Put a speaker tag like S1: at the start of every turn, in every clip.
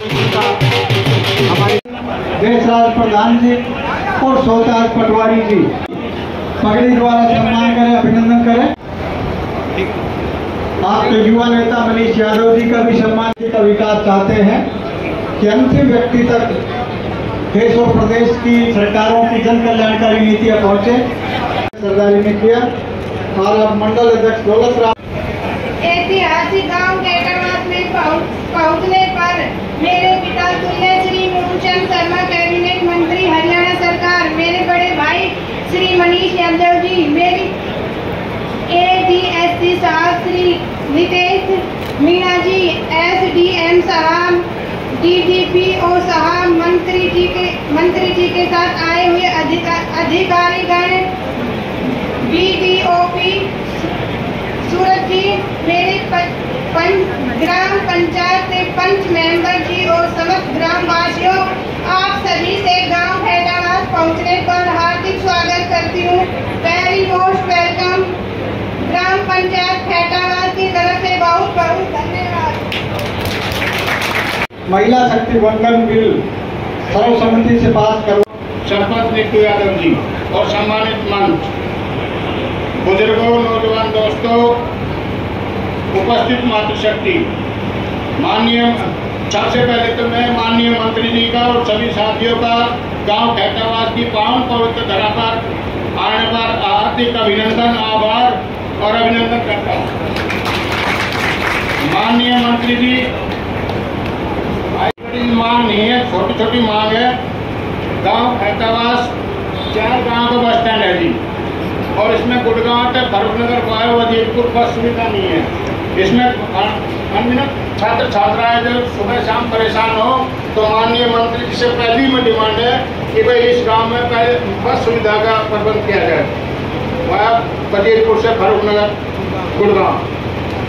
S1: हमारे देशराज प्रधान जी और सोहताज पटवारी जी पगड़ी द्वारा सम्मान करें, अभिनंदन करें। आपके युवा नेता मनीष यादव जी का भी सम्मान का विकास चाहते हैं कि अंतिम व्यक्ति तक देश और प्रदेश की सरकारों की जन कल्याणकारी नीतियां पहुंचे। सरदारी ने किया और अब मंडल अध्यक्ष दौलत राम।
S2: ऐतिहासिक गांव कैटावास में पहुंचने पर मेरे पिता तुल्य श्री मूलचंद शर्मा कैबिनेट मंत्री हरियाणा सरकार, मेरे बड़े भाई श्री मनीष यादव जी, मेरी ADSC साहब श्री नितेश मीणा जी, SDM साहब, DDPO साहब, मंत्री जी के साथ आए हुए अधिकारीगण, BDOP सूरत जी, मेरे ग्राम पंचायत के पंच मेंबर जी और समस्त ग्राम वासियों, आप सभी से गांव कैटावास पहुंचने पर हार्दिक स्वागत करती हूँ। Very most welcome. ग्राम पंचायत कैटावास की तरफ से बहुत बहुत धन्यवाद।
S1: महिला शक्ति वंदन बिल सर्वसम्मति से पास करो।
S3: सरपंच नीतू यादव जी और सम्मानित मंच, बुजुर्गों, नौजवान दोस्तों, उपस्थित मातृशक्ति, सबसे पहले तो मैं माननीय मंत्री जी का और सभी साथियों का गांव कैटावास की पावन पवित्र धरा पर आने पर हार्दिक अभिनंदन, आभार और अभिनंदन करता हूँ। माननीय मंत्री जी, बड़ी मांग नहीं है, छोटी छोटी मांग है। गांव कैटावास 4 गांव का बस स्टैंड है जी, और इसमें गुड़गांव से फरूखनगर वायु अजीतपुर बस सुविधा नहीं है। इसमें अनगिनत छात्र छात्राएं जो सुबह शाम परेशान हो, तो माननीय मंत्री जी से पहली में डिमांड है कि भाई इस गांव में पहले बस सुविधा का प्रबंध किया जाए, वायु अजीतपुर से फरूखनगर गुड़गांव।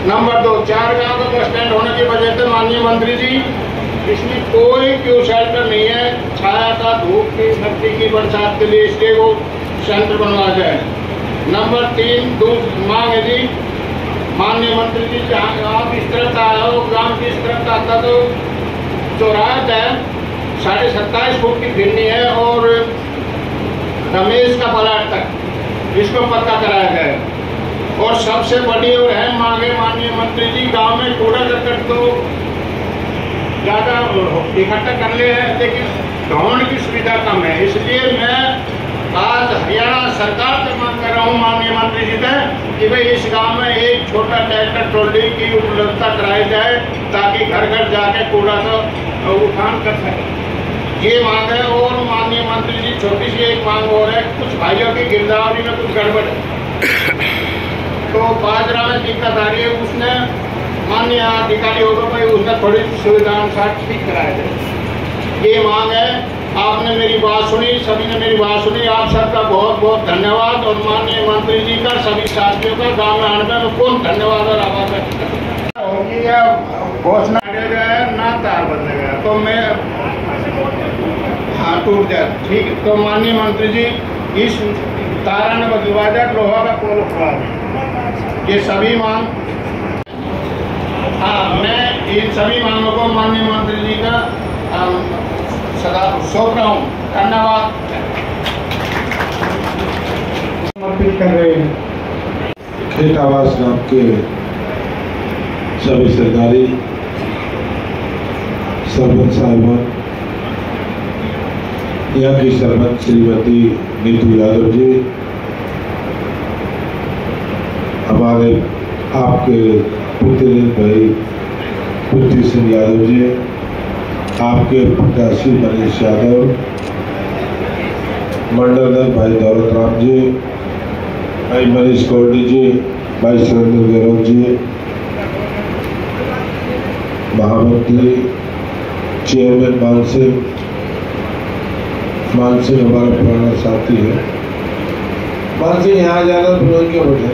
S3: नंबर 2, 4 गांव का बस स्टैंड होने की वजह से माननीय मंत्री जी इसमें कोई क्यू शेल्टर नहीं है, छाया का, धूप की, सर्दी की, बरसात के लिए, इसलिए वो सेंटर बनवा जाए। नंबर 3 मांग है जी, माननीय मंत्री जी, आप इस तरफ आए हो, ग्राम की इस तरफ आता तो चौराहा है, 27.5 फुट की फिरनी है और रमेश का प्लाट तक, इसको पक्का कराया जाए। और सबसे बड़ी और अहम मांग है माननीय मंत्री जी, गांव में कूड़ा करकट तो ज़्यादा इकट्ठा कर ले हैं, लेकिन ढोने की सुविधा कम है। इसलिए मैं आज हरियाणा सरकार से मांग कर रहा हूँ माननीय मंत्री जी से कि भाई इस गांव में एक छोटा ट्रैक्टर ट्रॉली की उपलब्धता कराई जाए, ताकि घर घर जाके कूड़ा तो उठान कर सके। ये मांग है। और माननीय मंत्री जी, छोटी सी एक मांग और है, कुछ भाइयों की गिरदावरी में कुछ गड़बड़ है, तो बाजरा में दिक्कत आ रही है, उसने माननीय अधिकारी होगा भाई उसने थोड़ी सुविधा अनुसार ठीक कराया जाए। ये मांग है। आपने मेरी बात सुनी, सभी ने मेरी बात सुनी, आप सबका बहुत बहुत धन्यवाद। और माननीय मंत्री जी का, सभी साथियों का गांव में आने में कौन धन्यवाद और आभार होगी या घोषणा जाए ना तार बदलेगा तो मैं टूट जाए, ठीक है। तो माननीय मंत्री जी, इस तारा ने बदलवा जाए, लोहा का पोल उठवा दें, ये सभी मांग। हाँ, मैं इन सभी मांगों को माननीय मंत्री जी का सदा सौंप रहा हूँ। धन्यवाद।
S1: समर्पित कर रहे हैं।
S4: कैटावास गांव के सभी सरकारी सरपंच साहिबान, यहाँ की सरपंच श्रीमती नीतू यादव जी, हमारे आपके पुत्र भाई पृथ्वी सिंह यादव जी, आपके प्रत्याशी मनीष यादव, मंडल भाई दौलत राम जी, भाई मनीष कोर्डी जी, भाई सुरेंद्र गहलोत जी, महामंत्री चेयरमैन मान सिंह हमारा पुराना साथी है। मान सिंह यहाँ जाना तो क्यों बैठे?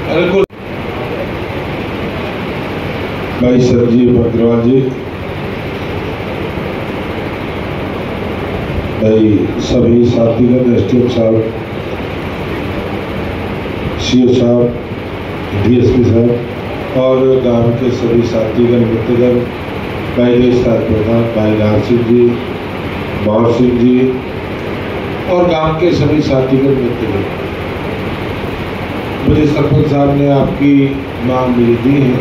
S4: बिल्कुल। भाई संजीव अग्रवाल जी, भाई सभी साथीगण, एसडीएम साहब, सीओ साहब, डीएसपी साहब और गांव के सभी साथीगण, मित्रगण, भाई देशराज प्रधान, भाई लाल सिंह जी, मोहन सिंह जी और गांव के सभी साथीगण मित्र। मुझे सरपंच साहब ने आपकी मांग मुझे दी है।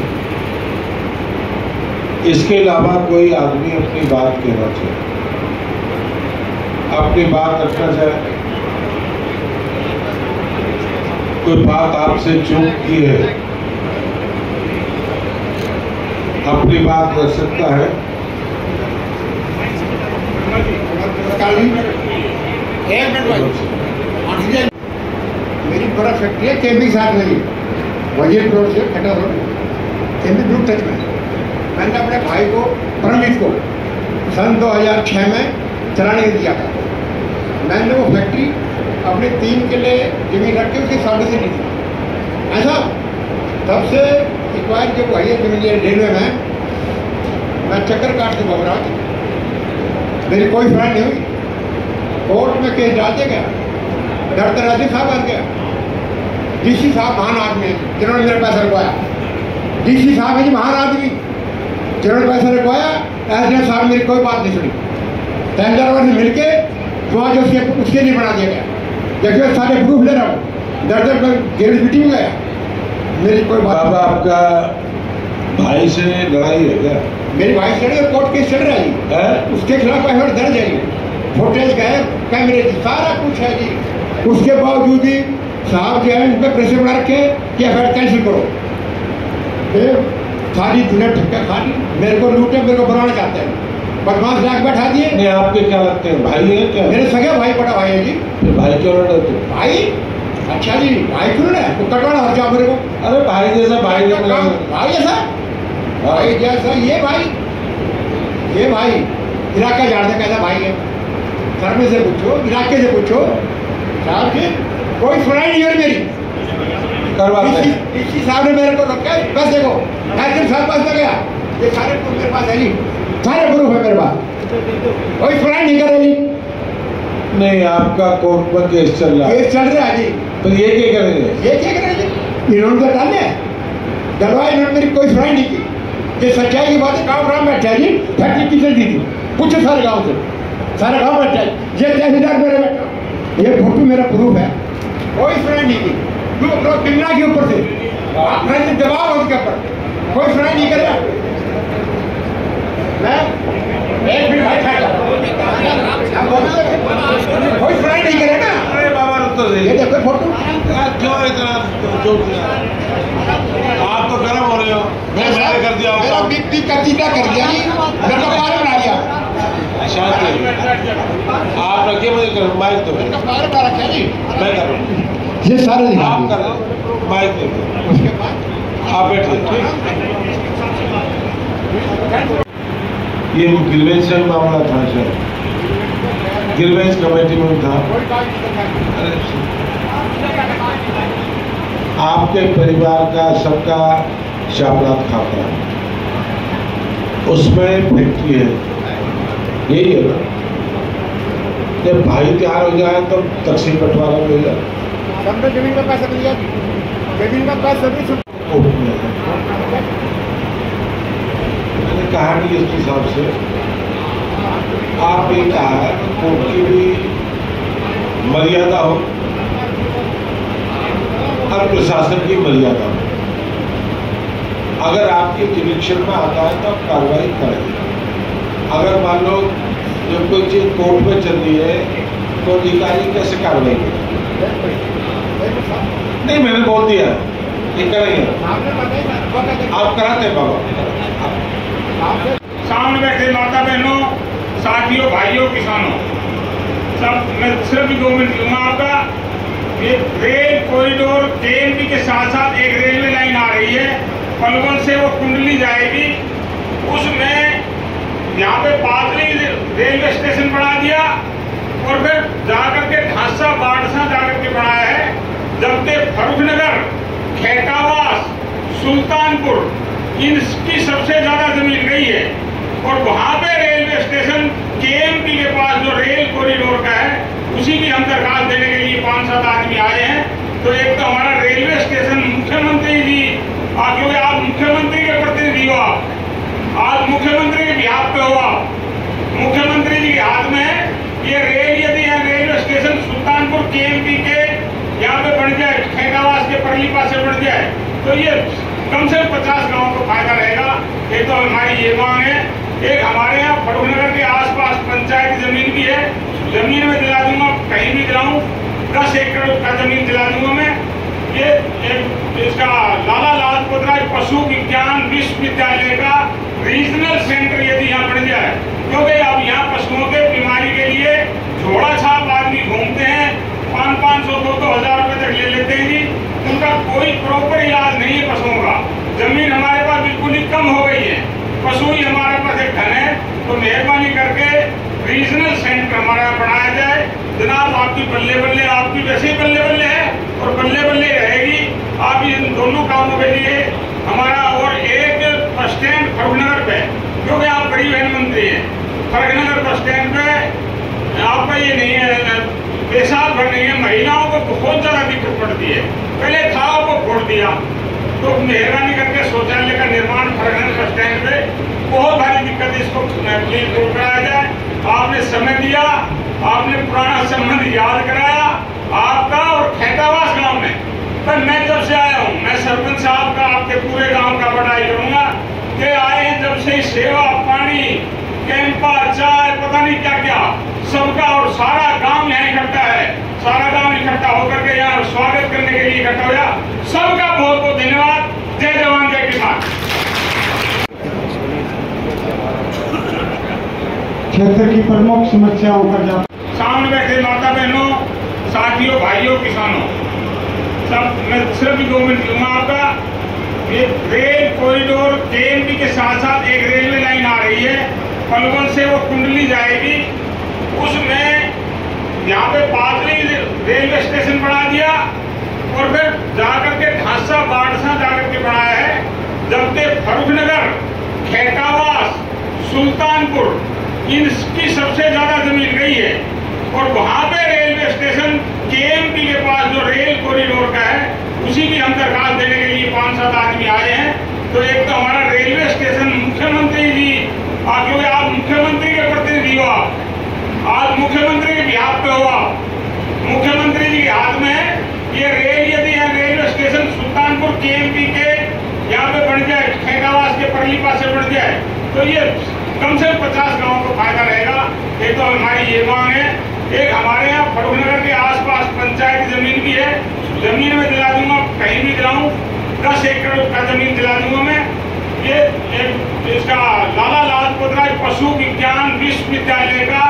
S4: इसके अलावा कोई आदमी अपनी बात कहना चाहे, अपनी बात रखना चाहे, कोई बात आपसे चूक की है, अपनी बात रख सकता है।
S3: मेरी बड़ा फैक्ट्री है केबी साथ में, वजीर रोड से खटा रोड केबी ग्रुप टच में। मैंने अपने भाई को परमिट को सन 2006 में चलाने दिया था। मैंने वो फैक्ट्री अपने 3 किले जमीन रख के उसकी साउंड से ली थी। ऐसा तब से एक्वायर जब हुई है जमीन रेलवे में, मैं चक्कर काट के घबरा, मेरी कोई फ्रेंड नहीं हुई। कोर्ट में केस डालते गया, डरते राजी साहब आ गया। डीसी साहब महान आदमी है जिन्होंने मेरा पैसा रुकवाया। डीसी साहब है जी महान आदमी जिन्होंने पैसा रुकवाया। एसडीएम साहब मेरी कोई बात नहीं सुनी। तहसीलदार से मिलके वहाँ जो उसके लिए बना दिया गया। देखिए सारे प्रूफ ले रहा हूँ, दर गिरज बिटी में गया, मेरी कोई बात।
S4: बाबा आपका भाई से लड़ाई है क्या?
S3: मेरी भाई से कोर्ट केस चल रहा है, उसके खिलाफ एफआईआर दर्ज है, फुटेज गए, कैमरे की सारा कुछ है जी। उसके बावजूद भी साहब जो है उन पर प्रेशर बना रखे कि एफआईआर कैंसिल करो। सारी दुनिया ठक्का खाली, मेरे को लूटे, मेरे को बनाना चाहते हैं, बदमाश लाख बैठा दिए।
S4: नहीं आपके क्या लगते हैं, भाई है क्या?
S3: मेरे सगे भाई, बड़ा भाई है जी।
S4: फिर भाई क्यों लड़ते?
S3: भाई अच्छा जी, भाई क्यों ना तो कटवाना हर जा मेरे को।
S4: अरे भाई जैसा भाई
S3: भाई जैसा, भाई जैसा ये भाई इलाका जानते कैसा भाई है। सर में से पूछो, इलाके से पूछो साहब जी, कोई सुनाई नहीं है मेरी। इसी साहब ने मेरे को रखा, बस देखो एसडीएम साहब पास में गया, ये सारे प्रूफ मेरे पास है जी, सारे प्रूफ है मेरे पास, कोई सुनाई नहीं कर रही।
S4: नहीं आपका कोर्ट में केस चल रहा है।
S3: केस चल रहा है जी।
S4: तो ये क्या करेंगे?
S3: ये क्या करेंगे? इन्होंने तो डाले डलवा, इन्होंने मेरी कोई सुनाई नहीं की। ये सच्चाई की बात है। गाँव ग्राम बैठा है जी, फैक्ट्री किसने दी थी पूछो सारे गाँव से, सारा गाँव बैठा है। ये तहसीलदार मेरे बैठा, ये फोटो मेरा प्रूफ है, कोई सुनाई नहीं की। पिंगला के ऊपर से दबाव है उसके ऊपर, कोई सुनाई नहीं करेगा। मैं एक मिनट कोई सुनाई नहीं करेगा।
S4: अरे बाबा रुक तो
S3: ये देखो फोटो,
S4: क्यों इतना जोर दिया? आप तो गर्म हो रहे हो। मैंने कर दिया,
S3: मेरा बीपी कतीजा कर दिया, मेरे को पार बना दिया।
S4: शांति आप रखिए, मुझे माइक तो
S3: पार बना रखा जी,
S4: मैं कर रहा हूँ।
S3: ये सारे
S4: आप कर रहे माइक दे,
S3: उसके बाद
S4: आप बैठिए। ये गिरवेज से मामला था सर, गिरवेज कमेटी में था। आपके परिवार का सबका शापलात खाता है, उसमें फैक्ट्री है, यही है ना? जब भाई तैयार हो जाए तो तकसीम बंटवारा मिल जाए।
S3: हमने जमीन का पैसा दिया, जमीन का पैसा भी
S4: मैंने कहा डीएसपी साहब से, आप ये कहा है कोर्ट की भी मर्यादा हो और प्रशासन की मर्यादा हो। अगर आपके जुरिडिक्शन में आता है तो आप कार्रवाई करें। अगर मान लो जब कोई चीज कोर्ट में चल रही है तो अधिकारी कैसे कार्रवाई करें? नहीं मैंने बोल दिया ये करेंगे, आप कराते हैं बाबा।
S5: सामने बैठे माता बहनों, साथियों, भाइयों, किसानों, सब मैं सिर्फ 2 मिनट लूंगा आपका। ये रेल कॉरिडोर केएमपी के साथ साथ एक रेलवे लाइन आ रही है, पलवल से वो कुंडली जाएगी। उसमें यहाँ पे पादरी रेलवे स्टेशन बना दिया और फिर जाकर के ढांसा बाड़सा जाकर के बनाया है। जबकि फर्रुखनगर, खेतावास, सुल्तानपुर इनकी सबसे ज्यादा जमीन गई है और वहां पे रेलवे स्टेशन केएमपी के पास जो रेल कॉरिडोर का है उसी की हम दरखास्त देने के लिए 5-7 आदमी आए हैं। तो एक तो हमारा रेलवे स्टेशन मुख्यमंत्री जी, क्योंकि आप मुख्यमंत्री के प्रतिनिधि हो, आप आज मुख्यमंत्री के बिहार पे हुआ, मुख्यमंत्री जी के हाथ में ये रेल यदि है रेलवे स्टेशन सुल्तानपुर केएमपी के यहाँ पे बन जाए, खैरावास के परली पास से बन जाए, तो ये कम से कम 50 गाँव को फायदा रहेगा। एक तो हमारी ये मांग है। एक हमारे यहाँ फरूखनगर के आसपास पंचायत जमीन भी है, जमीन में दिला दूंगा, कहीं भी दिलाऊं, 10 एकड़ का जमीन दिला दूंगा मैं। ये इसका लाला लाजपत राय पशु विज्ञान विश्वविद्यालय का रीजनल सेंटर यदि यहाँ बन जाए, क्योंकि अब यहाँ पशुओं के बीमारी के लिए झोड़ा छाप आदमी घूमते हैं, 500-500 2,000 रुपए तक ले लेते हैं जी, उनका कोई प्रॉपर इलाज नहीं है पशुओं का। जमीन हमारे पास बिल्कुल ही कम हो गई है, पशु ही हमारे पास एक धन है, तो मेहरबानी करके रीजनल सेंटर हमारा बनाया जाए। जनाब आपकी बल्ले बल्ले, आपकी वैसे ही बल्ले बल्ले है और बल्ले बल्ले रहेगी। आप इन दोनों कामों के लिए हमारा और एक बस स्टैंड फरूखनगर पे, क्योंकि आप परिवहन मंत्री हैं, फरूखनगर बस स्टैंड पे आपका ये नहीं है, पेशाब भर नहीं है, महिलाओं को बहुत ज्यादा दिक्कत पड़ती है। पहले था वो फोड़ दिया, तो मेहरबानी करके शौचालय का निर्माण फरूखनगर बस स्टैंड पे बहुत भारी दिक्कत, इसको प्लीज दूर कराया जाए। आपने समय दिया, आपने पुराना संबंध याद कराया आपका और खैतावास गांव में। पर मैं जब से आया हूं, मैं सरपंच साहब का आपके पूरे गांव का बड़ाई करूंगा कि आए हैं जब से सेवा, पानी, कैंपा, चाय, पता नहीं क्या क्या सबका, और सारा गांव यहाँ इकट्ठा है, सारा गांव इकट्ठा होकर के यहाँ स्वागत करने के लिए इकट्ठा हुआ। सबका बहुत बहुत धन्यवाद। जय जवान जय किसान।
S1: क्षेत्र की प्रमुख समस्याओं पर जा
S5: सामने बैठे माता बहनों, साथियों, भाइयों, किसानों, सब मैं सिर्फ 2 मिनट लूंगा आपका। ये रेल कॉरिडोर केएमपी के साथ साथ एक रेलवे लाइन आ रही है, पलवल से वो कुंडली जाएगी, उसमें यहाँ पे पादरी रेलवे स्टेशन बना दिया और फिर जाकर के ढांसा बाड़सा जाकर के बनाया है। जबकि फरूखनगर, खैतावास, सुल्तानपुर इनकी सबसे ज्यादा जमीन गई है, और वहां पे रेलवे स्टेशन केएमपी के पास जो रेल कॉरिडोर का है, उसी की हम दरखास्त देने के लिए 5-7 आदमी आए हैं। तो एक तो हमारा रेलवे स्टेशन मुख्यमंत्री जी, क्योंकि आप मुख्यमंत्री के प्रतिनिधि हो, आज मुख्यमंत्री के बिहार पे हुआ, मुख्यमंत्री जी के हाथ में ये रेल यदि है रेलवे स्टेशन सुल्तानपुर केएमपी के यहाँ पे बन जाए, खैरावास के परली पास से बन जाए, तो ये कम से कम 50 गाँव को फायदा रहेगा। एक तो हमारी ये मांग है। एक हमारे यहाँ फरूखनगर के आसपास पंचायत जमीन भी है, जमीन में दिला दूंगा, कहीं भी दिलाऊं, 10 एकड़ का जमीन दिला दूंगा मैं। ये इसका लाला लाजपत राय पशु विज्ञान विश्वविद्यालय का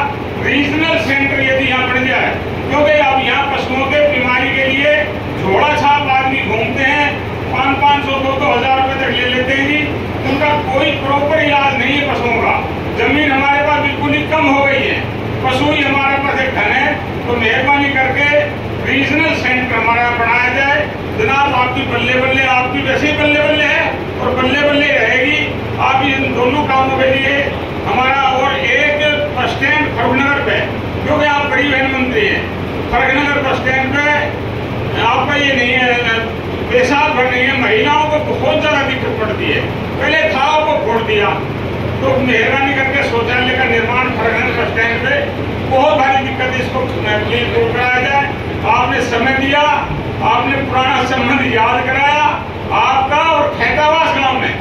S5: रीजनल सेंटर यदि यहाँ बन जाए, क्योंकि अब यहाँ पशुओं के बीमारी के लिए झोड़ा छाप आदमी घूमते हैं, 500-500 2,000 रुपए तक ले लेते हैं जी, उनका कोई प्रॉपर इलाज नहीं है पशुओं का। जमीन हमारे पास बिल्कुल ही कम हो गई है, पशु ही हमारे पास एक धन है, तो मेहरबानी करके रीजनल सेंटर हमारा बनाया जाए। जनाब आपकी बल्ले बल्ले, आपकी वैसे ही बल्ले बल्ले है और बल्ले बल्ले रहेगी। आप इन दोनों कामों के लिए हमारा और एक बस स्टैंड फरूखनगर पे, क्योंकि आप परिवहन मंत्री हैं, फरूखनगर बस स्टैंड पे आपका ये नहीं है, पेशाब भर नहीं है, महिलाओं को बहुत ज्यादा दिक्कत पड़ती है। पहले था वो फोड़ दिया, तो मेहरबानी करके शौचालय का निर्माण फरूखनगर बस स्टैंड पे बहुत भारी दिक्कत, इसको प्लीज दूर कराया जाए। आपने समय दिया, आपने पुराना संबंध याद कराया आपका और खैतावास गांव में।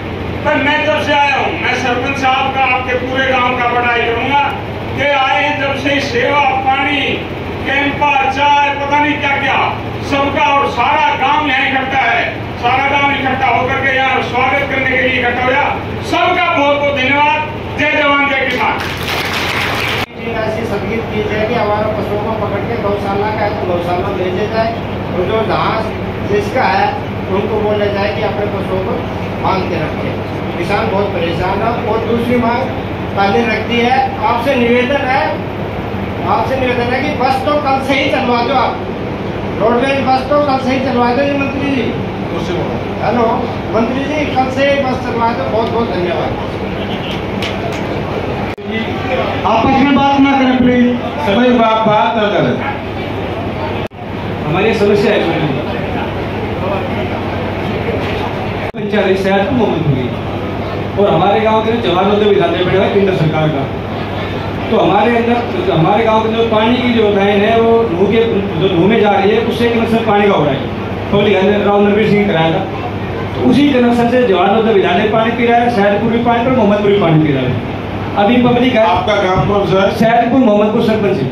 S5: पर मैं जब से आया हूं, मैं सरपंच साहब का आपके पूरे गांव का बड़ाई करूंगा कि आए हैं जब से सेवा, पानी, कैंपा, चाय, पता नहीं क्या क्या सबका, और सारा गांव यहाँ इकट्ठा है, सारा गांव इकट्ठा होकर के यहाँ स्वागत करने के लिए इकट्ठा हुआ। सबका बहुत बहुत धन्यवाद। जय जवान जय किसान।
S6: ऐसी संगीत की जाए कि हमारे पशुओं को पकड़ के गौशाला का है तो गौशाला में भेजे जाए, और जो घास जिसका है उनको बोला जाए कि अपने पशुओं को बांध के रखें। किसान बहुत परेशान है। और दूसरी मांग पहले रखती है, आपसे निवेदन है कि बस तो कल से ही चलवा दो, आप रोडवेज बस तो कल से ही चलवा दो जी मंत्री जी। हेलो मंत्री जी, कल से बस चलवा दो। बहुत बहुत धन्यवाद।
S1: आपस में बात ना करें प्लीज,
S4: सभी बात ना करें।
S7: हमारी समस्या है पंचायत शहर को मोहम्मद हुई और हमारे गांव के जवाहर विद्यालय पड़ा है केंद्र सरकार का। तो हमारे अंदर हमारे गांव के अंदर पानी की जो लाइन है वो नूह में जा रही है, उससे कनेक्शन पानी का हो रहा है। पब्लिक हेल्थ राव नरवीर सिंह कराया था, तो उसी कनेक्शन से जवाहर विद्यालय पानी पी रहा है, सैदपुर भी पानी, पर मोहम्मदपुर भी पानी पी रहा है। अभी पब्लिक है।
S4: आपका गांव कौन सा है?
S7: सैदपुर मोहम्मदपुर सरपंच है।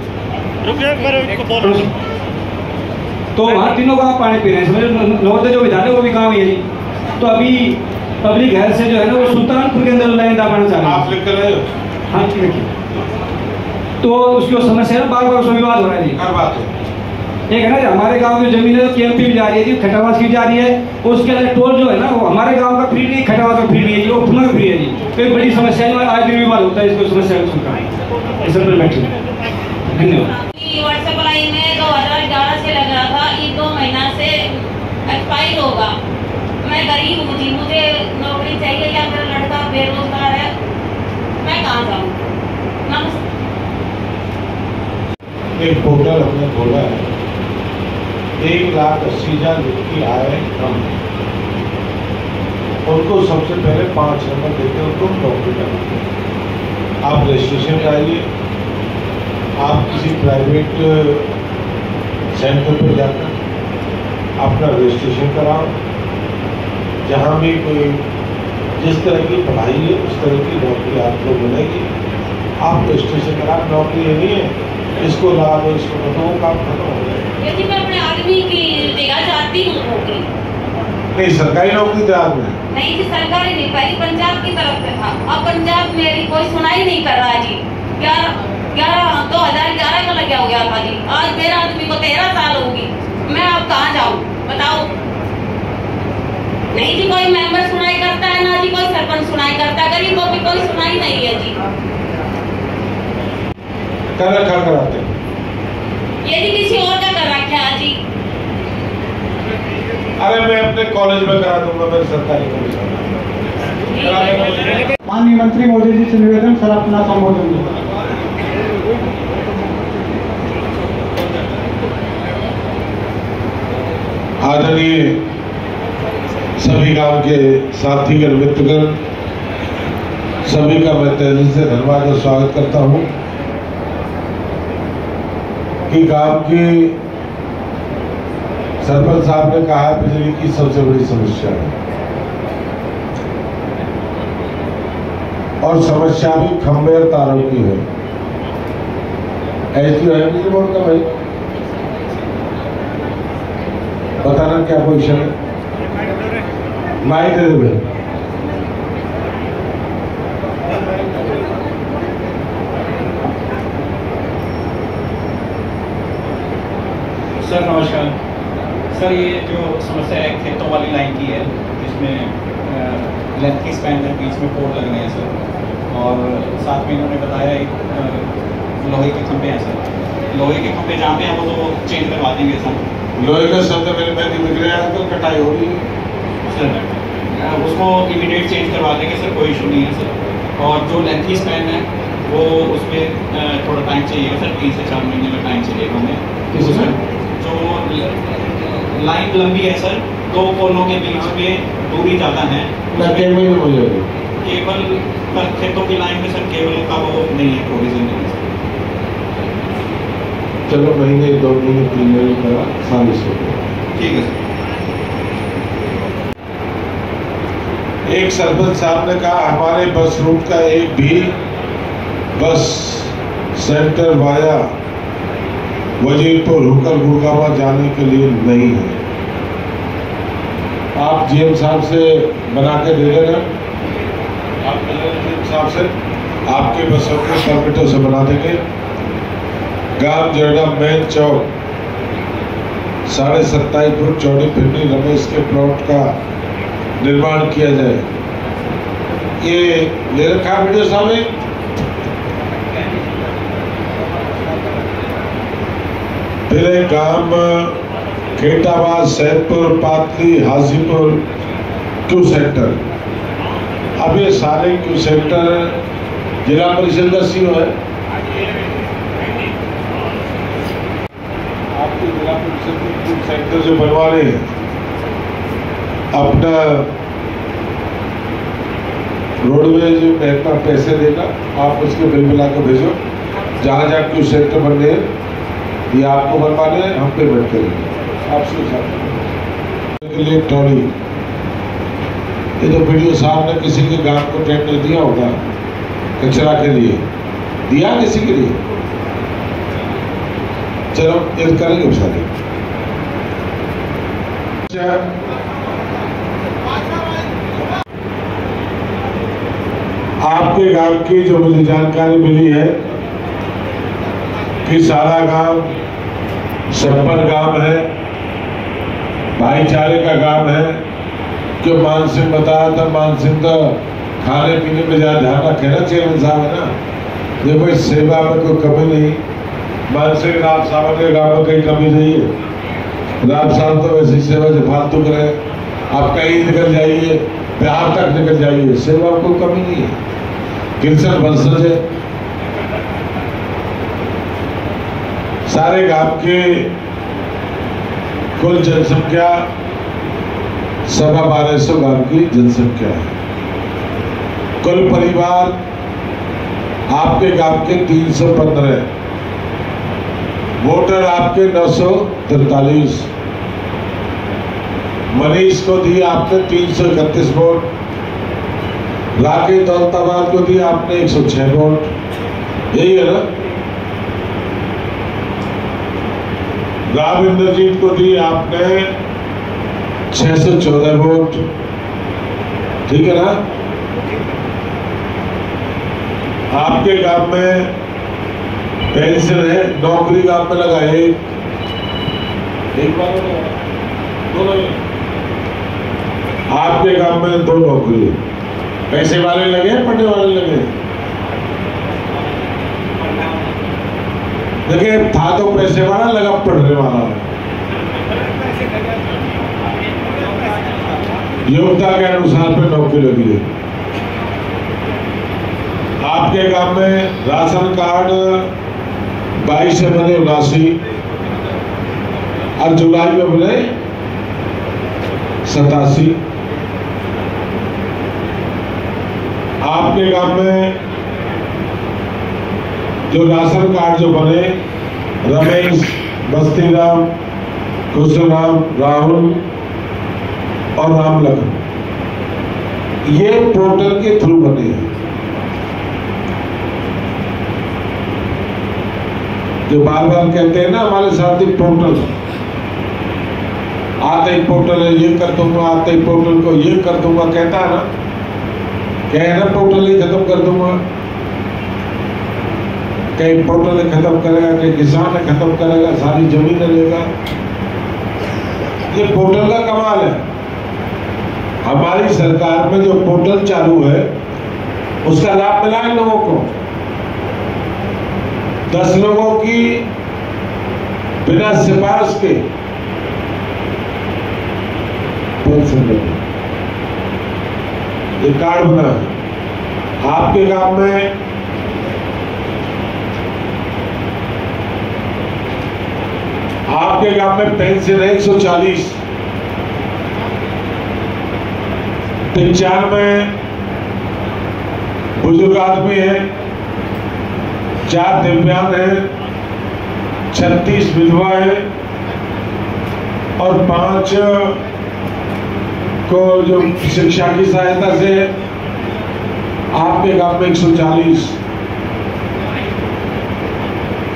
S7: तो वहाँ तीनों गाँव पानी पी रहे हैं। समझो नवोदय जो विद्यालय वो भी गाँव ही है जी। तो अभी पब्लिक हेल्थ से जो है ना वो सुल्तानपुर के अंदर लाइन दाबाना चाह रहे हैं।
S4: आप लिख कर रहे हो?
S7: हाँ ठीक है। तो उसकी समस्या है, बार बार उसमें विवाद हो रहा है जी।
S4: हर बात है।
S7: एक है ना हमारे गांव की जमीन है केएमपी भी जा रही है जी, खटावास की जा रही है, और उसके अलावा टोल जो है ना वो हमारे गांव का फ्री नहीं, खटावास का फ्री नहीं है जी, वो पुनः फ्री है जी। कोई बड़ी समस्या है, आज भी विवाद होता है इसको समस्या को सुनकर। इस पर बैठिए। धन्यवाद।
S8: व्हाट्सएप लाइन में 2011 से लग रहा था, ये 2 महीना से एक्सपायर होगा। मैं गरीब हूँ जी, मुझे नौकरी चाहिए या मेरा लड़का बेरोजगार है, मैं कहाँ जाऊँ? नमस्ते।
S4: एक पोर्टल हमने खोला है, 1,80,000 व्यक्ति आए कम, उनको सबसे पहले 5 नंबर देते उनको नौकरी करना। आप रजिस्ट्रेशन कराइए, आप किसी प्राइवेट सेंटर पे जाकर अपना रजिस्ट्रेशन कराओ। जहाँ भी कोई जिस तरह की पढ़ाई है उस तरह की नौकरी आपको मिलेगी। आप रजिस्ट्रेशन करा, नौकरी ये नहीं है इसको ला दो इसको तो वो काम खत्म हो जाएगा।
S8: यदि मैं अपने आदमी की जगह चाहती हूँ नौकरी,
S4: नहीं सरकारी नौकरी तो आज में
S8: नहीं जी, सरकारी नहीं, पहले पंजाब की तरफ से था, अब पंजाब मेरी कोई सुनाई नहीं कर रहा जी। 2011 का लग गया था जी, आज मेरा आदमी को 13 साल होगी, मैं अब कहाँ जाऊँ बताओ? नहीं जी, कोई मेंबर सुनाई करता है ना जी, कोई सरपंच सुनाई करता है, गरीबों की कोई सुनाई नहीं है जी।
S4: कर रखा कराते हैं।
S8: ये जी किसी और का कर रखा है जी।
S4: अरे मैं अपने कॉलेज में करा दूंगा, मैं सरकारी कॉलेज में।
S1: माननीय मंत्री मोदी जी से निवेदन, सर अपना संबोधन दीजिए।
S4: आदरणीय सभी गांव के साथीगण मित्रगण, सभी का मैं तहे से धन्यवाद और स्वागत करता हूं कि गांव के सरपंच साहब ने कहा बिजली की सबसे बड़ी समस्या है, और समस्या भी खंभे और तारों की है। एसडीओ है बिजली बोर्ड का भाई, बताना क्या पोजिशन है? माइक दे दो भाई।
S9: सर नमस्कार। सर ये जो समस्या है खेतों वाली लाइन की है, जिसमें लेंथ की स्पैन है, बीच में पोल लग रहे हैं सर, और साथ में इन्होंने बताया एक लोहे के खंभे हैं सर। लोहे के खंभे जहाँ पे हैं वो तो चेंज करवा देंगे सर।
S4: लोहे का शब्द मेरे में दिख रहा है तो कटाई हो रही है
S9: सर, उसको इमीडिएट चेंज करवा देंगे सर, कोई इशू नहीं है सर। और जो लेंथ की स्पैन है वो उसमें थोड़ा टाइम चाहिए सर, 3 से 4 महीने का टाइम चाहिएगा हमें। जो लाइन लंबी है सर, 2 पोलों के बीच में दूरी ज़्यादा है, केबल पर खेतों की लाइन में सर केबल का वो नहीं है, प्रोविजन नहीं है।
S4: चलो महीने 2 महीने 3 महीने का साल से
S9: ठीक है सर।
S4: एक सरपंच साहब ने कहा हमारे बस रूट का एक भी बस सेंटर वाया वजीरपुर होकर गुड़गांव जाने के लिए नहीं है। आप जीएम साहब से बना के दे देना, आप जीएम साहब से आपके बसों को परमिटों से बना देंगे। गांव जरडा मेन चौक 27.5 फुट चौड़ी फिरनी रमेश के प्लॉट का निर्माण किया जाए। ये ले रखा वीडियो सामने। फिर एक गांव खेटाबाद, सैदपुर, पातली, हाजीपुर क्यू सेंटर। अब ये सारे क्यू सेंटर जिला परिषद का सीओ है, आपके जिला परिषद के क्यू सेंटर जो बनवा रहे हैं अपना रोडवेज महकमा पैसे देगा, आप उसके बिल मिला के भेजो। जहाँ जहाँ क्यू सेंटर बन रहे हैं ये आपको बनवाने हैं, हम पेमेंट करेंगे आपसे साथ के लिए। ट्रॉली ये तो वीडियो साहब ने किसी के गांव को टेंडर दिया होगा कचरा के लिए, दिया किसी के लिए, चलो एक करेंगे सारे। आपके गांव की जो मुझे जानकारी मिली है कि सारा गांव छप्पर गांव है, भाईचारे का गांव है। जो मान सिंह बताया था, मान सिंह तो खाने पीने में ज्यादा ध्यान रखे ना, चेयरमैन साहब है ना। देखो इस सेवा में कोई कमी नहीं। मान सिंह राम साहब के गांव में कहीं कमी नहीं है। राम साहब तो वैसी सेवा से फालतू करे, आप कहीं निकल जाइए, बिहार तक निकल जाइए, सेवा में कोई कमी नहीं है। किल्सन वंशज है। सारे गांव के कुल जनसंख्या 1250 गांव की जनसंख्या है। कुल परिवार आपके गांव के 315, वोटर आपके 943। मनीष को दिए आपने 331 वोट, राकेश दौलताबाद को दिया आपने 106 वोट, यही है ना। राम इंद्रजीत को दिए आपने 614 वोट, ठीक है ना। आपके गांव में पेंशन है, नौकरी गांव में लगा एक बार दोनों, आपके गांव में 2 नौकरी, पैसे वाले लगे पढ़ने वाले लगे। देखिए था तो पैसे वाला, लगा पढ़ने वाला। योग्यता के अनुसार पे नौकरी लगी है। आपके गांव में राशन कार्ड 22 से बने 79 और जुलाई में बने 87। आपके गांव में जो राशन कार्ड जो बने रमेश, बस्तीराम, कुशलराम, राहुल और रामलखन, ये पोर्टल के थ्रू बने हैं। जो बार बार कहते हैं ना हमारे साथी पोर्टल, आते ही पोर्टल है ये कर दूंगा, आते ही पोर्टल को ये कर दूंगा, कहता है ना, कहे ना पोर्टल ही खत्म कर दूंगा। कहीं पोर्टल खत्म करेगा, कहीं किसान खत्म करेगा, सारी जमीन लेगा। ये पोर्टल का कमाल है। हमारी सरकार में जो पोर्टल चालू है उसका लाभ मिला है लोगों को। 10 लोगों की बिना सिफारिश के ये कार्ड बना है। आपके गांव में पेंशन है 140, 95 बुजुर्ग आदमी है, 4 दिव्यांग है, 36 विधवा है और 5 को जो शिक्षा की सहायता से आपके गांव में 140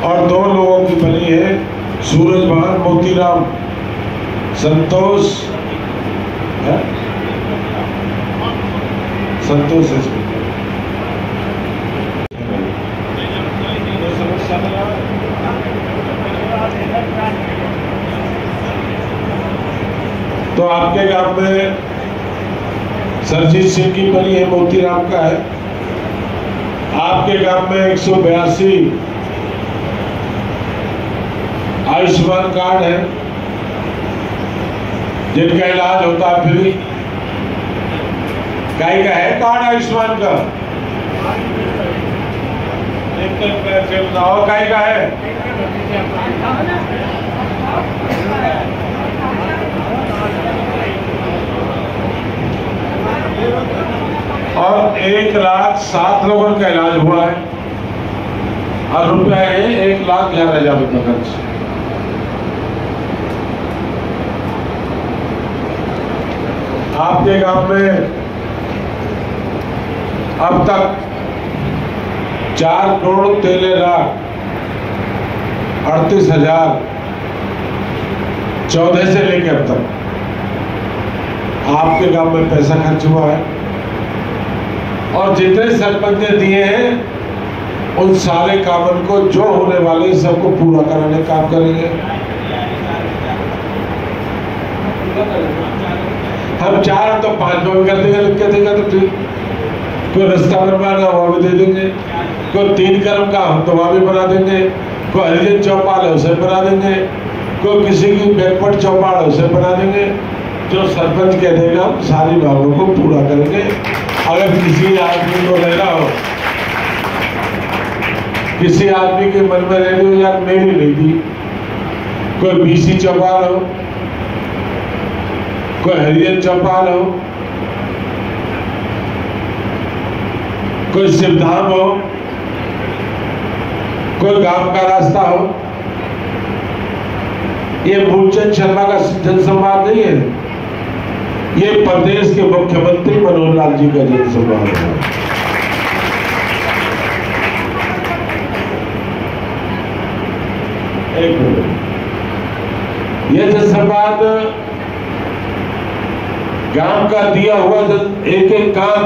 S4: और 2 लोगों की बनी है, सूरज भान, मोतीराम, संतोष है? संतोष है। तो आपके गांव में सरजीत सिंह की बनी है, मोतीराम का है। आपके गांव में 182 आयुष्मान कार्ड है जिनका इलाज होता है फ्री। काई का है कार्ड आयुष्मान का? बताओ काई का है? और 1,07,000 लोगों का इलाज हुआ है और रुपया है 1,11,000 रुपये खर्च। आपके गांव में अब तक 4,13,38,014 से लेकर अब तक आपके गांव में पैसा खर्च हुआ है और जितने सरपंच ने दिए हैं उन सारे कामों को जो होने वाले सबको पूरा कराने का काम करेंगे। हम 4 तो 5 में भी कर देंगे, लिख देगा तो ठीक। कोई रास्ता बनवाना वह भी दे देंगे, कोई 3 कर्म का हम तो वह भी बना देंगे, कोई हरिजन चौपाल है उसे बना देंगे, कोई किसी की बैकवर्ड चौपाल है उसे बना देंगे। जो सरपंच कह देगा हम सारी मांगों को पूरा करेंगे। अगर किसी आदमी को रहना हो, किसी आदमी के मन में रहने हो यार मेरी नहीं दी, कोई बीसी चौपाल हो, कोई हरिजन चौपाल हो, कोई शिवधाम हो, कोई गांव का रास्ता हो, ये मूलचंद शर्मा का जनसंवाद नहीं है, ये प्रदेश के मुख्यमंत्री मनोहर लाल जी का जनसंवाद है। एक मिनट, ये जनसंवाद गांव का दिया हुआ एक एक काम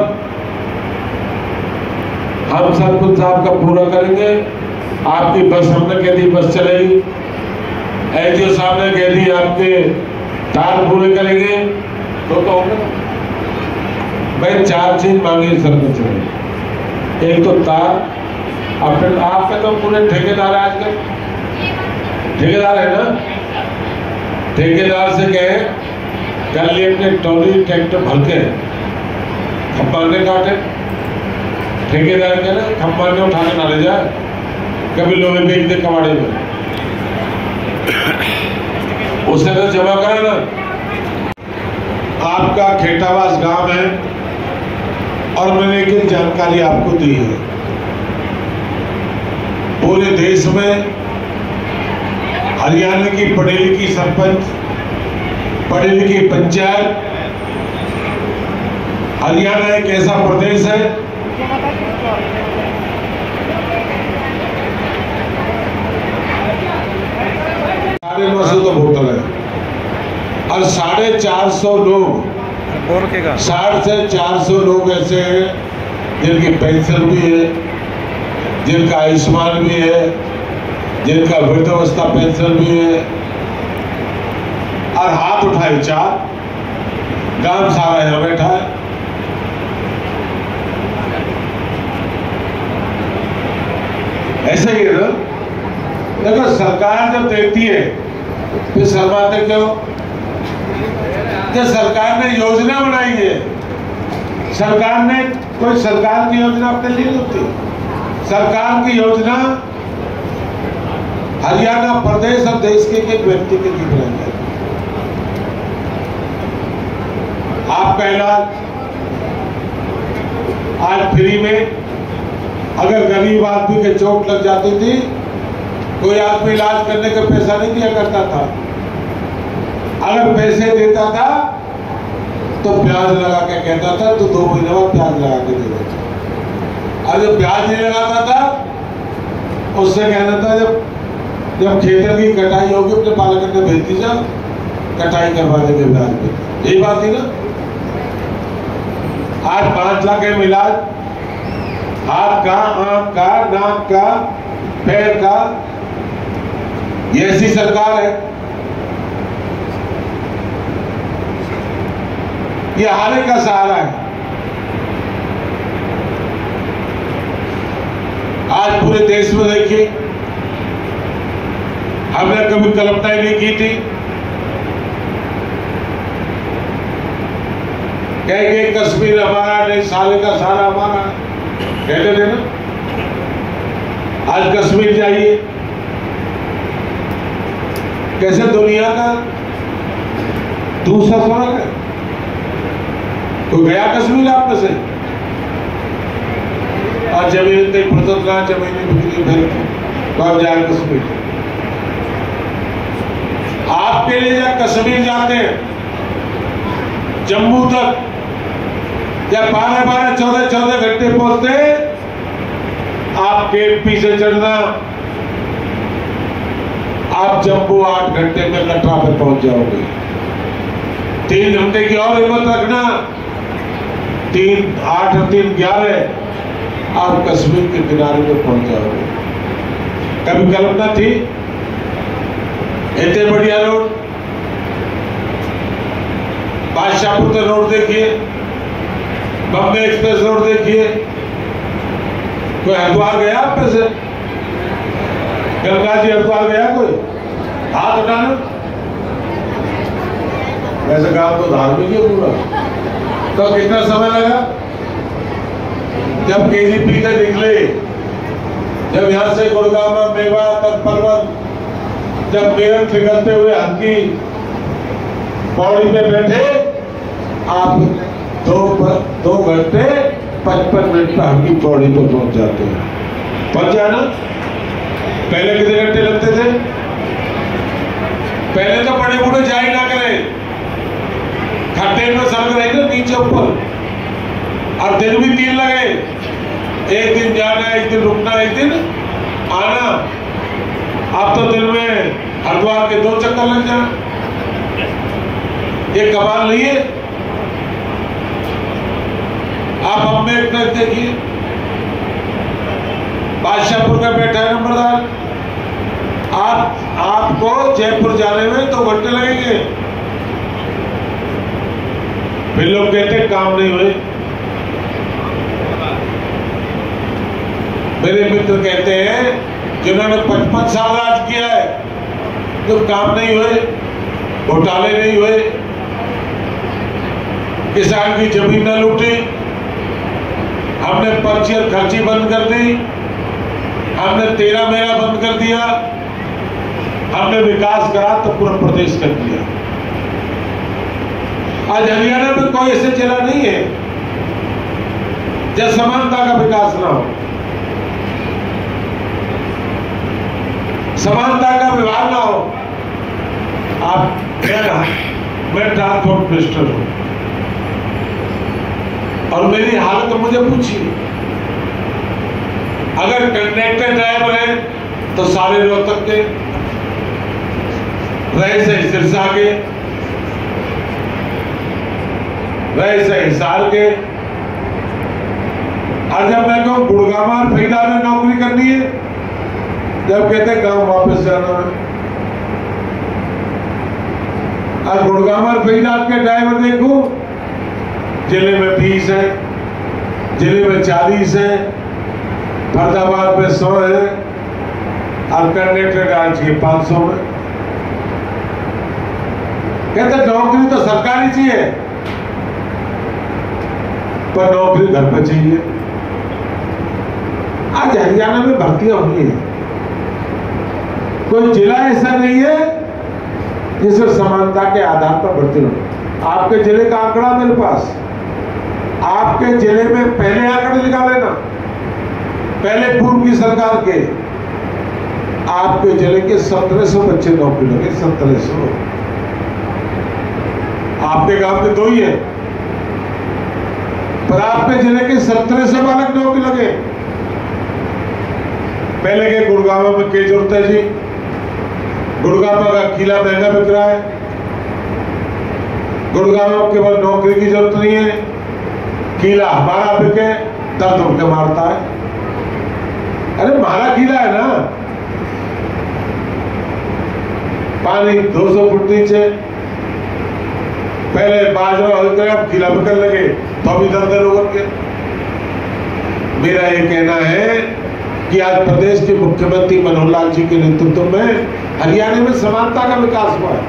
S4: हम सरपंच साहब का पूरा करेंगे। आपकी बस हमने कह दी बस चलेगी, एडीओ साहब ने कह दी आपके तार पूरे करेंगे तो होगा। भाई 4 चीज मांगी सरपंच ने, एक तो तार, अपने आपके तो पूरे ठेकेदार आजकल ठेकेदार है ना, ठेकेदार से कहे कल लिए अपने टोली ट्रैक्टर भर के खंबा ने काटे, ठेकेदार के ना खंबा ने उठा के ना ले जाए, कभी लोहे बेच दे कबाड़े में, उसे तो जमा करा ना। आपका खेटावास गांव है और मैंने एक जानकारी आपको दी है, पूरे देश में हरियाणा की पढ़ी लिखी सरपंच, पढ़ी लिखी पंचायत, हरियाणा एक ऐसा प्रदेश है साढ़े 900 तो वोटर है और 450 लोग, 60 से 400 लोग ऐसे हैं जिनकी पेंशन भी है, जिनका आयुष्मान भी है, जिनका वृद्धावस्था पेंशन भी है, और हाथ उठाए 4, गांव सारा यहां बैठा है। ऐसे ही है ना। देखो सरकार जब देती है फिर शर्माते क्यों? जब सरकार ने योजना बनाई है, सरकार ने कोई सरकार की योजना अपने लिए होती, सरकार की योजना हरियाणा प्रदेश और देश के एक व्यक्ति के लिए बनाई है। आपका इलाज आज फ्री में, अगर गरीब आदमी के चोट लग जाती थी, कोई आदमी इलाज करने का पैसा नहीं दिया करता था, अगर पैसे देता था तो ब्याज लगा के कहता था तो 2 महीने बाद ब्याज लगा के दे देता, और जब ब्याज नहीं लगाता था उससे कहना था जब खेतर की कटाई होगी अपने पालक ने भेज दीजिए, कटाई करवा देंगे ब्याज पे। यही बात थी ना। आज 5 लाख है इलाज, हाथ का, आंख का, नाक का, पैर का, ये ऐसी सरकार है। ये हारे का सहारा है। आज पूरे देश में देखिए, हमने कभी कल्पना ही नहीं की थी कहेंगे कश्मीर हमारा नहीं, साले का सारा हमारा, कहते थे ना। आज कश्मीर जाइए, कैसे दुनिया का दूसरा फर्क है। तो गया कश्मीर आप में से और जमीन तक प्रदत्तना जमीन बिक्री फिर कौन जाए कश्मीर। आपके लिए जब कश्मीर जाते हैं जम्मू तक जब 12-12, 14-14 घंटे पहुंचते, आप केपी से चढ़ना, आप जम्मू 8 घंटे में कटरा पे पहुंच जाओगे। 3 घंटे की और हिम्मत रखना, 3, 8 और 3, 11 आप कश्मीर के किनारे पे पहुंच जाओगे। कभी कल्पना थी इतने बढ़िया रोड? बादशाहपुर का रोड देखिए, बम्बे एक्सप्रेस रोड देखिए। कोई हरिद्वार गया आप में से? गंगा जी हरिद्वार गया कोई? हाथ उठाना। वैसे काम तो धार्मिक है पूरा। तो कितना समय लगा? जब केजीपी से निकले, जब यहां से गुड़गांव, मेवात तक पर्वत, जब मेरठ निकलते हुए हल्की पौड़ी पे बैठे, आप 2 घंटे 55 मिनट पर हल्की पौड़ी पर पहुंच जाते हैं। पहुंच जाना। पहले कितने घंटे लगते थे? पहले तो बड़े बूढ़े जा ही ना करें, खड्डे में सड़क रही ना नीचे ऊपर, और दिन भी 3 लगे। एक दिन जाना, एक दिन रुकना, एक दिन आना। अब तो दिन में हरिद्वार के 2 चक्कर लग जाए। ये कमाल नहीं है? आप बम्बे एक्सप्रेस देखिए, बादशाहपुर का बैठा है नंबरदार, आपको जयपुर जाने में 2 घंटे लगेंगे। फिर लोग कहते काम नहीं हुए। मेरे मित्र कहते हैं जिन्होंने 55 साल राज किया है, तो काम नहीं हुए, घोटाले नहीं हुए, किसान की जमीन न लूटी, हमने पर्ची और खर्ची बंद कर दी, हमने 13 मेला बंद कर दिया, हमने विकास करा तो पूरा प्रदेश कर दिया। आज हरियाणा में कोई ऐसे जिला नहीं है जहां समानता का विकास ना हो, समानता का विभाग ना हो। आप मैं ट्रांसपोर्ट मिनिस्टर हूं और मेरी हालत मुझे पूछिए, अगर कंडक्टर ड्राइवर है तो सारे रोहतक के, रहे से सिरसा के, रहे से हिसार के, और जब मैं कहूं गुड़गांव और फरीदा में नौकरी करनी है, जब कहते गांव वापस जाना है। और गुड़गांव और फरीदाबाद के ड्राइवर देखो, जिले में 20 है, जिले में 40 है, फरीदाबाद में 100 है, और कंडक्टर आज के 500 में। कहते नौकरी तो सरकारी चाहिए, पर नौकरी घर पे चाहिए। आज हरियाणा में भर्तियां हुई है, कोई जिला ऐसा नहीं है जिसमें समानता के आधार पर भर्ती हो। आपके जिले का आंकड़ा मेरे पास, आपके जिले में पहले आंकड़े निकाल लेना, पहले पूर्व की सरकार के, आपके जिले के 1700 बच्चे नौकरी लगे। 1700। आपके गांव के 2 ही है, पर आपके जिले के 1700 बालक नौकरी लगे। पहले के गुड़गांव में क्या जरूरत है जी? गुड़गांव का किला महंगा बिक रहा है, गुड़गांव केवल नौकरी की जरूरत नहीं है, किला हमारा बिके तब उनके मारता है। अरे हमारा किला है ना, पानी 200 फुट नीचे, पहले बाजरा होकर अब किला बिकने लगे तो अभी दर होकर के। मेरा ये कहना है कि आज प्रदेश के मुख्यमंत्री मनोहर लाल जी के नेतृत्व में हरियाणा में समानता का विकास हुआ है।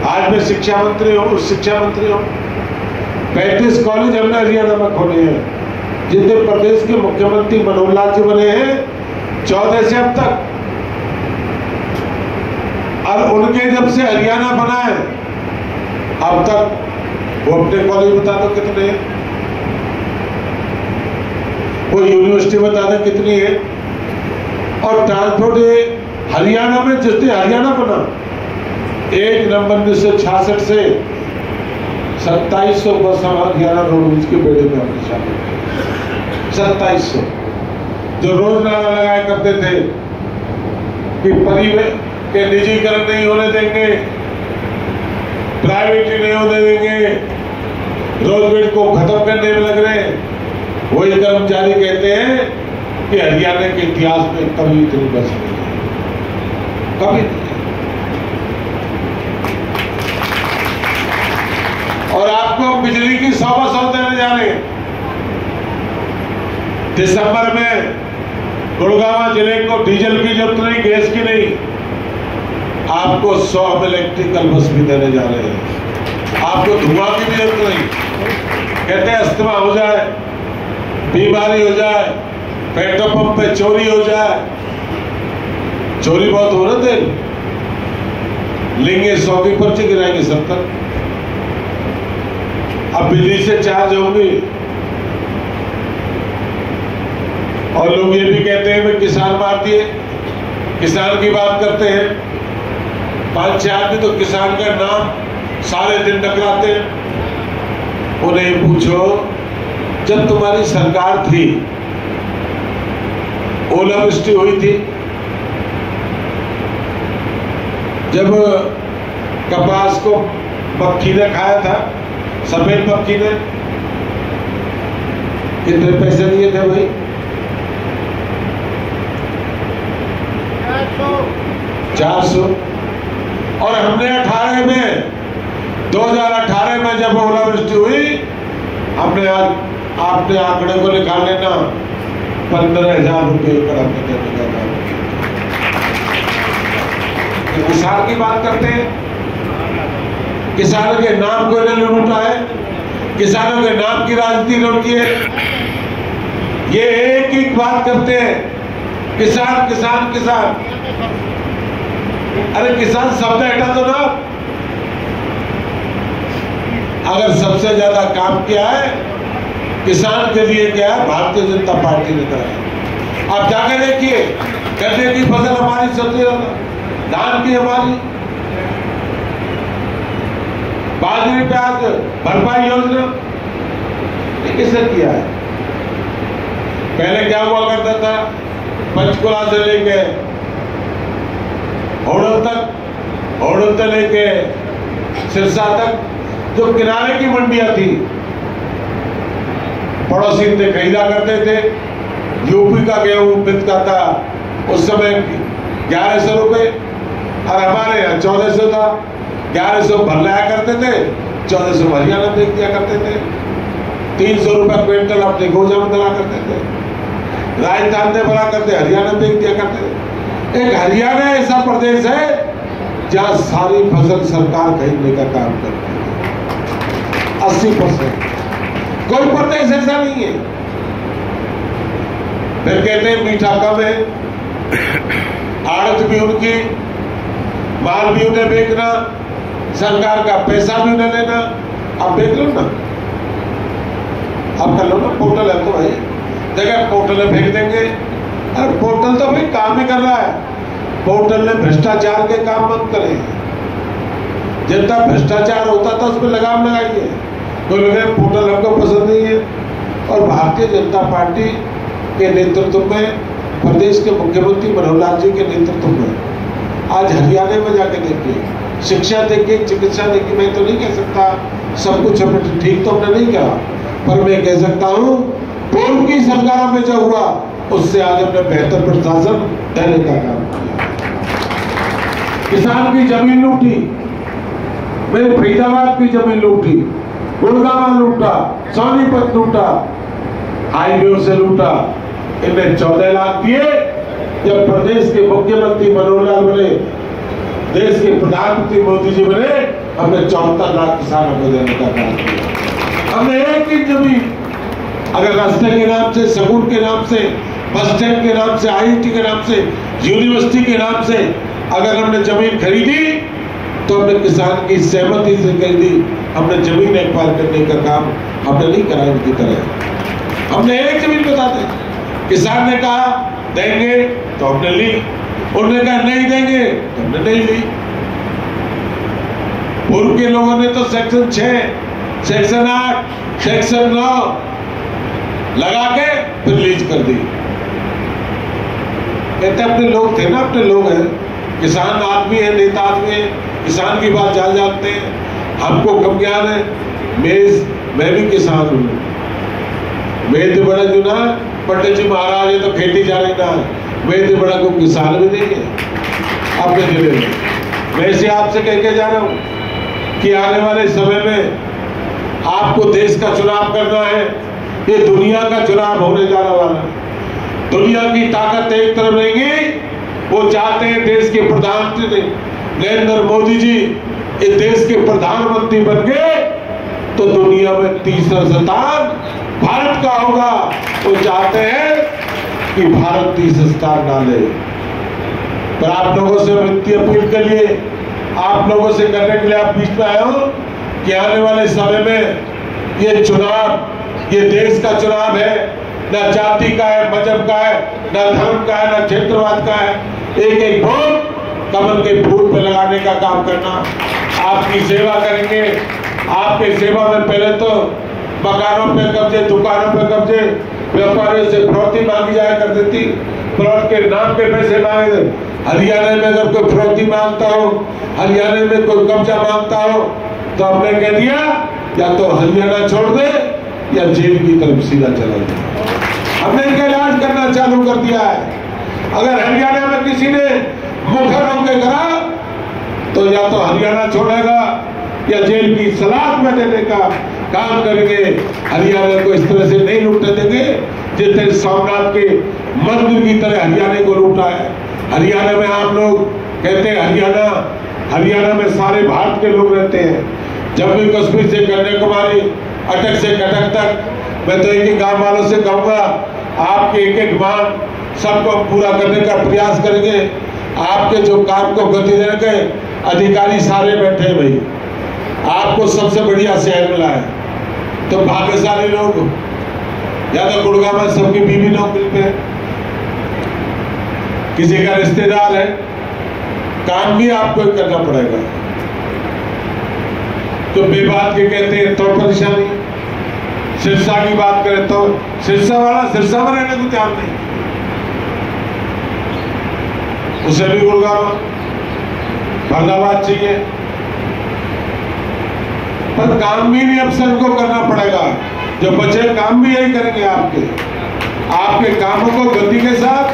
S4: आज मैं शिक्षा मंत्री हूं, शिक्षा मंत्री हूं। 35 कॉलेज हमने हरियाणा में खोले हैं, जितने प्रदेश के मुख्यमंत्री मनोहर लाल जी बने हैं 14 से अब तक, और उनके जब से हरियाणा बना है अब तक, वो अपने कॉलेज बता दो कितने। वो यूनिवर्सिटी बता दें कितनी है। और ट्रांसपोर्ट हरियाणा में जिसने हरियाणा बना 1 नवंबर 1966 से 2700 बस हरियाणा रोडवेज के बेड़े में हमने शामिल 2700 जो रोज नारा लगाया करते थे कि परिवहन के निजीकरण नहीं होने देंगे, प्राइवेट नहीं होने देंगे, रोडवेज को खत्म करने में लग रहे हैं। वही कर्मचारी कहते हैं कि हरियाणा के इतिहास में कभी इतनी बस नहीं है, कभी नहीं। और आपको बिजली की 100 देने जा रहे हैं। दिसंबर में गुड़गांव जिले को डीजल की जरूरत नहीं, गैस की नहीं, आपको 100 इलेक्ट्रिकल बस भी देने जा रहे हैं। आपको धुआं की भी जरूरत नहीं। कहते हैं अस्थमा हो जाए, बीमारी हो जाए, पेट्रोल पंप पे चोरी हो जाए, चोरी बहुत हो रहे थे, लेंगे 100 की पर्ची गिराएंगे 70। अब बिजली से चार्ज होंगी। और लोग ये भी कहते हैं भाई किसान मार दिए, किसान की बात करते हैं। 5-6 आदमी तो किसान का नाम सारे दिन टकराते हैं। उन्हें पूछो जब तुम्हारी सरकार थी, ओलावृष्टि हुई थी, जब कपास को मक्खी ने खाया था, सफेद मक्खी ने, कितने पैसे दिए थे भाई? 400। और हमने 18 में 2018 में जब ओलावृष्टि हुई, हमने आपने आंकड़े को निकाल लेना 15,000 रुपये एकड़ हमने देने का काम किया। किसान की बात करते हैं, किसानों के नाम को इन्होंने लूटा है, किसानों के नाम की राजनीति लूटी है। ये एक ही बात करते हैं, किसान किसान किसान। अरे किसान शब्द हटा दो ना। अगर सबसे ज्यादा काम किया है किसान के लिए क्या है, भारतीय जनता पार्टी ने करा। आप जाके देखिए, गन्ने की फसल हमारी सबसे ज्यादा, धान की हमारी, बाजरे प्याज भरपाई योजना ये किसने किया है? पहले क्या हुआ करता था, पंचकुला से लेके होडल तक, होडल से लेके सिरसा तक जो किनारे की मंडियां थी, पड़ोसी से खरीदा करते थे। यूपी का गेहूं बिकता था उस समय 1100 रुपए, और हमारे यहाँ 1400 था। 1100 भर लाया करते थे, 1400 हरियाणा बेच दिया करते थे। 300 रुपए क्विंटल अपने गोजा में डला करते थे, राजस्थान में भरा करते, हरियाणा बेच दिया करते थे। एक हरियाणा ऐसा प्रदेश है जहां सारी फसल सरकार खरीदने का काम करती है, 80%। कोई प्रदेश ऐसा नहीं है। फिर कहते हैं मीठा कम है, आड़त भी उनकी, माल भी उन्हें बेचना, सरकार का पैसा भी उन्हें लेना। आप देख लो ना, आप कर लो ना, पोर्टल है तो भाई जगह पोर्टल में फेंक देंगे। अरे पोर्टल तो भाई काम ही कर रहा है, पोर्टल ने भ्रष्टाचार के काम बंद करे। जितना भ्रष्टाचार होता था उसमें लगाम लगाइए। तो लोग पोर्टल हमको पसंद नहीं है। और भारतीय जनता पार्टी के नेतृत्व में, प्रदेश के मुख्यमंत्री मनोहर लाल जी के नेतृत्व में आज हरियाणा में जाके देखिए, शिक्षा देखिए, चिकित्सा देखिए। मैं तो नहीं कह सकता सब कुछ हमने ठीक तो हमने नहीं कहा, पर मैं कह सकता हूँ पूर्व की सरकारों में जो हुआ उससे आज हमने बेहतर प्रशासन देने का काम किया। किसान की जमीन लूटी, मेरे फरीदाबाद की जमीन लूटी, गुड़गांव लूटा, सोनीपत लूटा, हाईवे से लूटा। इनमें 14 लाख दिए। जब प्रदेश के मुख्यमंत्री मनोहर लाल बने, देश के प्रधानमंत्री मोदी जी बने, हमने 74 लाख किसानों को देने का काम किया। हमने एक ही जमीन, अगर रास्ते के नाम से, स्कूल के नाम से, बस स्टैंड के नाम से, IIT के नाम से, यूनिवर्सिटी के नाम से अगर हमने जमीन खरीदी तो हमने किसान की सहमति से खरीदी। हमने जमीन एक्वायर करने का काम हमने नहीं करा इनकी तरह। हमने एक जमीन बताते किसान ने कहा देंगे तो हमने ली, उन्होंने कहा नहीं देंगे तो हमने नहीं ली। पूर्व के लोगों ने तो सेक्शन 6, सेक्शन 8, सेक्शन 9 लगा के फिर लीज कर दी। कहते अपने लोग थे ना, अपने लोग हैं, किसान आदमी है, नेता आदमी है, किसान की बात जान जानते हैं। हमको कम ज्ञान है, मैं भी किसान हूँ। मैं तो बड़ा जो ना पंडित जी महाराज है तो खेती जाने का, मैं तो बड़ा कोई किसान भी नहीं है अपने जिले में। मैं इसे आपसे कह के जा रहा हूँ कि आने वाले समय में आपको देश का चुनाव करना है, ये दुनिया का चुनाव होने जाने वाला है। दुनिया की ताकत एक तरफ रहेगी, वो चाहते हैं देश के प्रधानमंत्री नरेंद्र मोदी जी ये देश के प्रधानमंत्री बन गए तो दुनिया में तीसरा स्थान भारत का होगा। वो चाहते हैं कि भारत तीसरा स्थान डाले। पर आप लोगों से वित्तीय अपील के लिए, आप लोगों से करने के लिए आप बीच में आए हो कि आने वाले समय में ये चुनाव, ये देश का चुनाव है, न जाति का है, मजहब का है, न धर्म का है, न क्षेत्रवाद का है। एक एक वोट कमल के फूल पे लगाने का काम करना, आपकी सेवा करेंगे। आपके सेवा में पहले तो मकानों पे कब्जे, दुकानों पे कब्जे, व्यापारियों से फिरौती मांगी जाया करती थी, प्लॉट के नाम पे पैसे मांगे। हरियाणा में अगर कोई फिरौती मांगता हो, हरियाणा में कोई कब्जा मांगता हो तो हमने कह दिया या तो हरियाणा छोड़ दे या जेल की तरफ सीधा चला जाए। हमने इनका इलाज करना चालू कर दिया है। अगर हरियाणा में किसी ने मुखर होकर करा तो या तो हरियाणा छोड़ेगा या जेल की सलाख में देने का काम करेंगे। हरियाणा को इस तरह से नहीं लूटने देंगे जितने सोमनाथ के मंदिर की तरह हरियाणा को लूटा है। हरियाणा में आप लोग कहते हैं हरियाणा में सारे भारत के लोग रहते हैं। जम्मू कश्मीर से कन्याकुमारी, अटक से कटक तक, मैं तो एक ही गांव वालों से कहूंगा आपके एक एक मांग सबको पूरा करने का प्रयास करेंगे। आपके जो काम को गति देने के अधिकारी सारे बैठे हैं भाई, आपको सबसे बढ़िया शहर मिला है तो भाग्यशाली लोग। या तो गुड़गांव में सबकी बीवी नौकरी पे, किसी का रिश्तेदार है, काम भी आपको करना पड़ेगा। तो बेबात के कहते हैं तो परेशानी। सिरसा की बात करें तो सिरसा वाला सिरसा में रहने को तैयार नहीं, उसे भी गुड़गांव फरीदाबाद चाहिए। पर काम भी नहीं अफसर को करना पड़ेगा, जो बचे काम भी यही करेंगे आपके कामों को गति के साथ,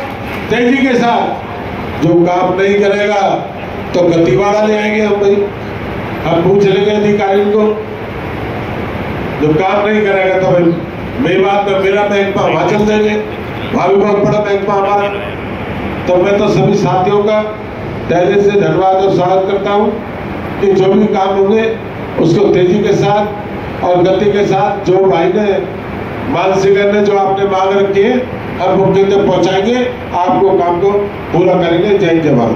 S4: तेजी के साथ। जो काम नहीं करेगा तो गतिवाड़ा ले आएंगे हम भाई, हम पूछ लेंगे अधिकारी को। जो काम नहीं करेगा तो भाई मेरी बात में मेरा महकमा वहां चल देंगे, वहां भी बहुत बड़ा महकमा हमारा। तो मैं तो सभी साथियों का तहे से धन्यवाद और स्वागत करता हूं कि जो भी काम होंगे उसको तेजी के साथ और गति के साथ, जो भाई ने मानसिक ने जो आपने मांग रखी है हम मौके तक पहुंचाएंगे, आपको काम को पूरा करेंगे। जय जवान।